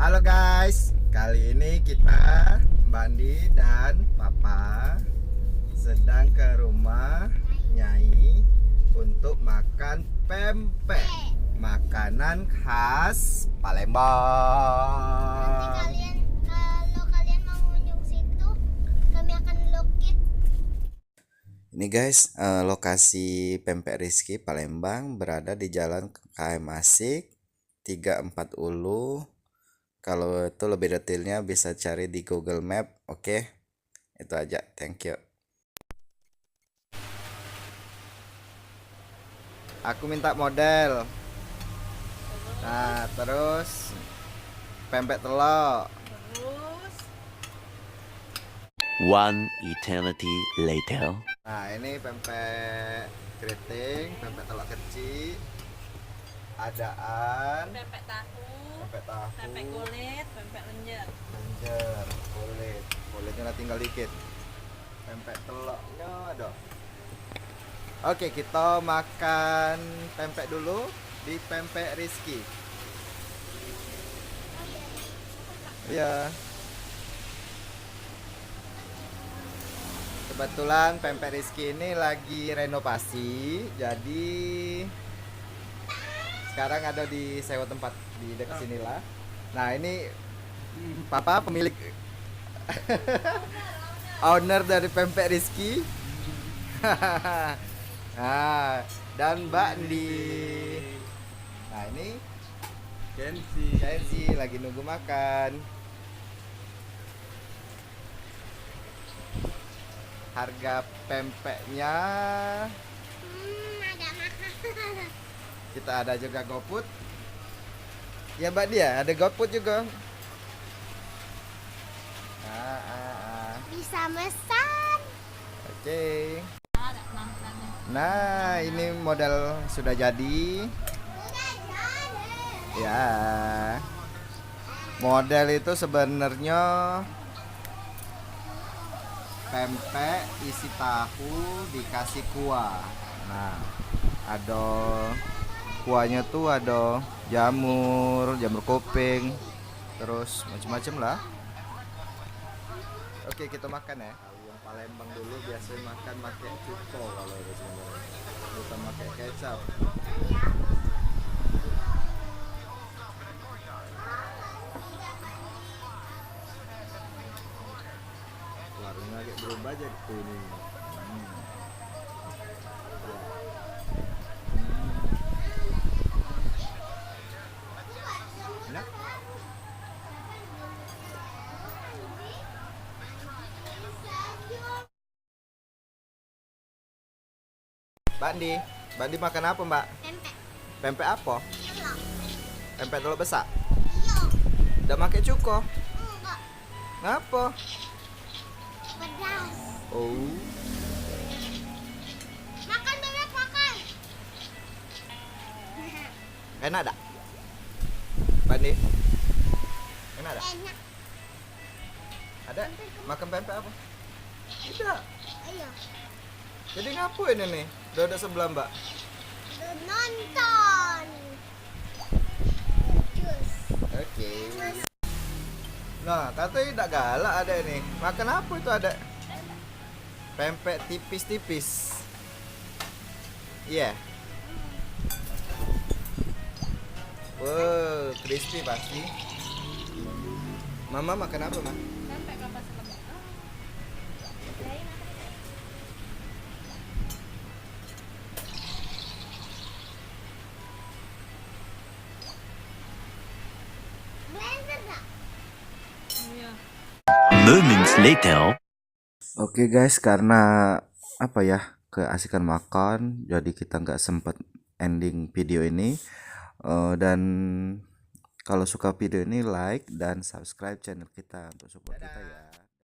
Halo guys, kali ini kita Bandi dan Papa sedang ke rumah Nyai untuk makan pempek, makanan khas Palembang. Kalau kalian mau mengunjung situ, kami akan lokit. Ini guys, lokasi Pempek Rizky Palembang berada di Jalan KM Asik 34 Ulu. Kalau itu lebih detailnya bisa cari di Google Map. Oke, itu aja. Thank you. Aku minta model. Nah, terus pempek telur. Terus One eternity later. Nah, ini pempek keriting, pempek telur kecil. Adaan pempek tahu, pempek tahu, pempek kulit, pempek lenjer. lenjer, kulitnya tinggal dikit. Pempek telurnya ada. Oke, kita makan pempek dulu di Pempek Rizky. Iya. Kebetulan Pempek Rizky ini lagi renovasi, jadi sekarang ada di sewa tempat di dekat sinilah. Nah, ini Papa pemilik owner dari Pempek Rizky. Nah, dan Mbak di. Nah, ini Kenzi lagi nunggu makan. Harga pempeknya Ada makan. kita ada juga GoFood. Ya Mbak dia ada GoFood juga. Bisa mesan. Oke. Nah, ini model sudah jadi. Ya. Model itu sebenarnya pempek isi tahu dikasih kuah. Nah, ada kuahnya tuh ada jamur kuping, terus macam-macam lah. Oke, kita makan ya. Kalau yang Palembang dulu biasanya makan pakai cuko kalau itu sebenarnya. Bukan pakai kecap. Warnanya agak berubah jadi kuning. Ya. Enak. Bandi makan apa Mbak? Pempek. Pempek apa? Telur. Pempek telur besar. Iya. Udah pakai cuko. Enggak. Ngapa? Pedas. Oh. Makan bebek makan. Enak tak? Bandi? Enak tak? Enak. Ada? Makan pempek apa? Tidak. Iya. Jadi ngapain ini? Udah ada sebelah Mbak. Nonton. Jus. Oke. Nah, katanya tidak galak ada ini. Makan apa itu ada? Pempek tipis-tipis. Iya. Wow, crispy pasti. Mama makan apa, Ma? Pempek kapas lemak. Blender enggak? Iya. Moments later. Oke guys, karena apa ya, keasikan makan, jadi kita nggak sempet ending video ini. Dan kalau suka video ini like dan subscribe channel kita untuk support kita ya.